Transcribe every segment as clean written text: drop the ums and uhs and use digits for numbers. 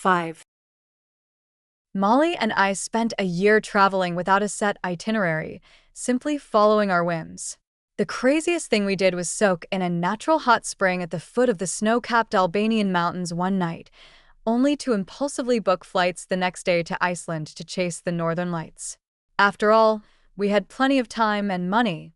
5. Molly and I spent a year traveling without a set itinerary, simply following our whims. The craziest thing we did was soak in a natural hot spring at the foot of the snow-capped Albanian mountains one night, only to impulsively book flights the next day to Iceland to chase the northern lights. After all, we had plenty of time and money.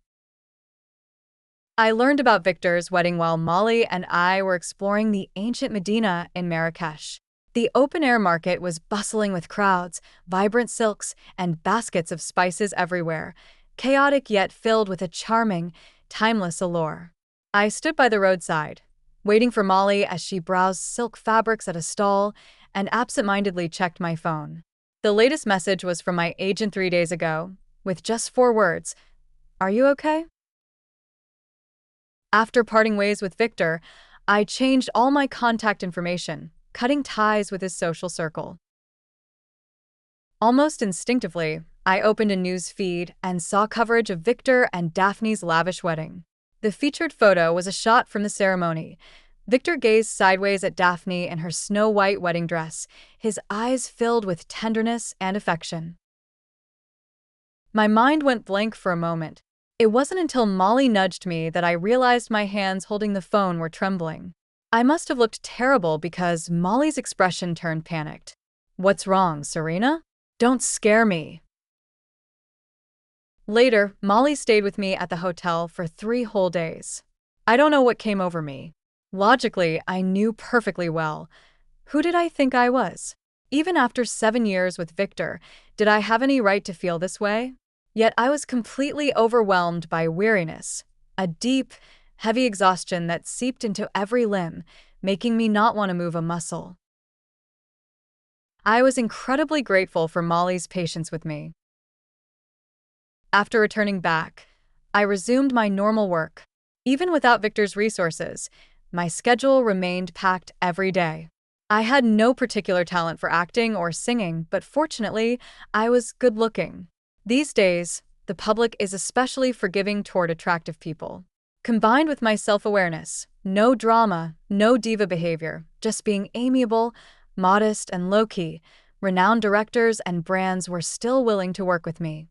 I learned about Victor's wedding while Molly and I were exploring the ancient Medina in Marrakesh. The open-air market was bustling with crowds, vibrant silks, and baskets of spices everywhere, chaotic yet filled with a charming, timeless allure. I stood by the roadside, waiting for Molly as she browsed silk fabrics at a stall and absent-mindedly checked my phone. The latest message was from my agent 3 days ago, with just 4 words: "Are you okay?" After parting ways with Victor, I changed all my contact information, cutting ties with his social circle. Almost instinctively, I opened a news feed and saw coverage of Victor and Daphne's lavish wedding. The featured photo was a shot from the ceremony. Victor gazed sideways at Daphne in her snow-white wedding dress, his eyes filled with tenderness and affection. My mind went blank for a moment. It wasn't until Molly nudged me that I realized my hands holding the phone were trembling. I must have looked terrible because Molly's expression turned panicked. "What's wrong, Serena? Don't scare me." Later, Molly stayed with me at the hotel for 3 whole days. I don't know what came over me. Logically, I knew perfectly well. Who did I think I was? Even after 7 years with Victor, did I have any right to feel this way? Yet I was completely overwhelmed by weariness, a deep, heavy exhaustion that seeped into every limb, making me not want to move a muscle. I was incredibly grateful for Molly's patience with me. After returning back, I resumed my normal work. Even without Victor's resources, my schedule remained packed every day. I had no particular talent for acting or singing, but fortunately, I was good-looking. These days, the public is especially forgiving toward attractive people. Combined with my self-awareness, no drama, no diva behavior, just being amiable, modest, and low-key, renowned directors and brands were still willing to work with me.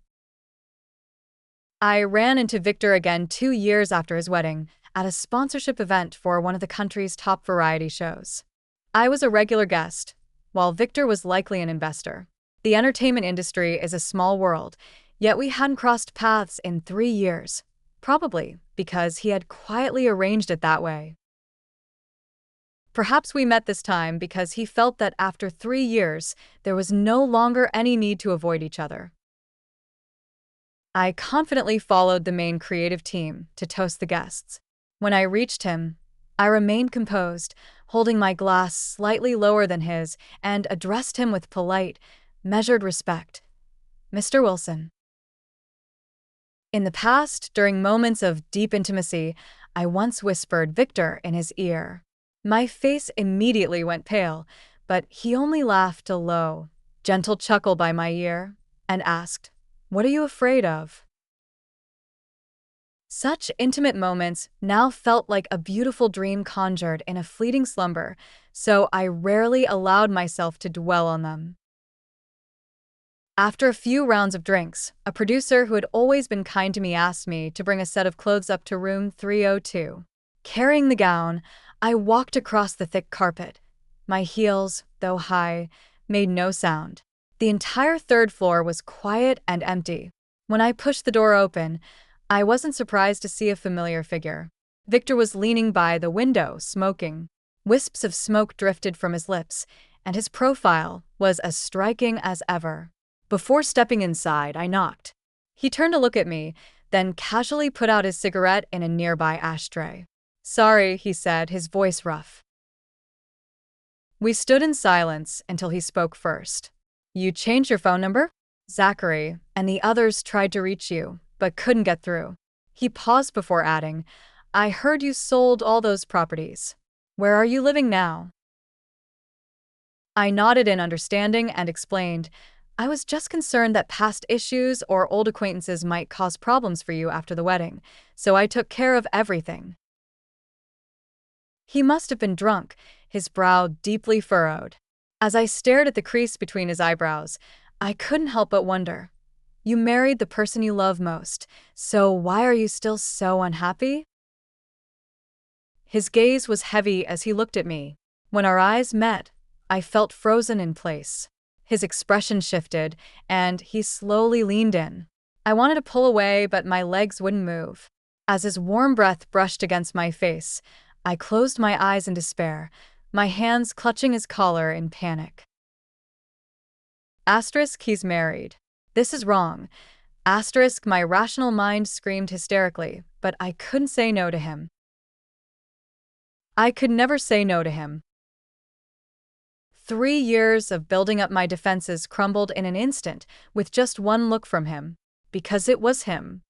I ran into Victor again 2 years after his wedding at a sponsorship event for one of the country's top variety shows. I was a regular guest, while Victor was likely an investor. The entertainment industry is a small world, yet we hadn't crossed paths in 3 years, probably because he had quietly arranged it that way. Perhaps we met this time because he felt that after 3 years, there was no longer any need to avoid each other. I confidently followed the main creative team to toast the guests. When I reached him, I remained composed, holding my glass slightly lower than his, and addressed him with polite, measured respect. "Mr. Wilson." In the past, during moments of deep intimacy, I once whispered Victor in his ear. My face immediately went pale, but he only laughed a low, gentle chuckle by my ear and asked, "What are you afraid of?" Such intimate moments now felt like a beautiful dream conjured in a fleeting slumber, so I rarely allowed myself to dwell on them. After a few rounds of drinks, a producer who had always been kind to me asked me to bring a set of clothes up to room 302. Carrying the gown, I walked across the thick carpet. My heels, though high, made no sound. The entire 3rd floor was quiet and empty. When I pushed the door open, I wasn't surprised to see a familiar figure. Victor was leaning by the window, smoking. Wisps of smoke drifted from his lips, and his profile was as striking as ever. Before stepping inside, I knocked. He turned to look at me, then casually put out his cigarette in a nearby ashtray. "Sorry," he said, his voice rough. We stood in silence until he spoke first. "You changed your phone number? Zachary and the others tried to reach you, but couldn't get through." He paused before adding, "I heard you sold all those properties. Where are you living now?" I nodded in understanding and explained, "I was just concerned that past issues or old acquaintances might cause problems for you after the wedding, so I took care of everything." He must have been drunk, his brow deeply furrowed. As I stared at the crease between his eyebrows, I couldn't help but wonder. You married the person you love most, so why are you still so unhappy? His gaze was heavy as he looked at me. When our eyes met, I felt frozen in place. His expression shifted, and he slowly leaned in. I wanted to pull away, but my legs wouldn't move. As his warm breath brushed against my face, I closed my eyes in despair, my hands clutching his collar in panic. Asterisk, he's married. This is wrong. Asterisk, my rational mind screamed hysterically, but I couldn't say no to him. I could never say no to him. 3 years of building up my defenses crumbled in an instant with just one look from him. Because it was him.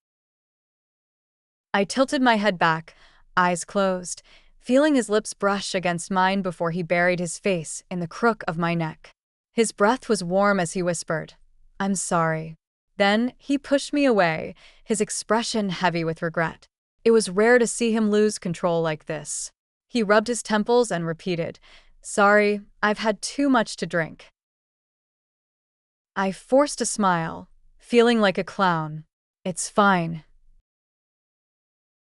I tilted my head back, eyes closed, feeling his lips brush against mine before he buried his face in the crook of my neck. His breath was warm as he whispered, "I'm sorry." Then he pushed me away, his expression heavy with regret. It was rare to see him lose control like this. He rubbed his temples and repeated, "Sorry, I've had too much to drink." I forced a smile, feeling like a clown. "It's fine.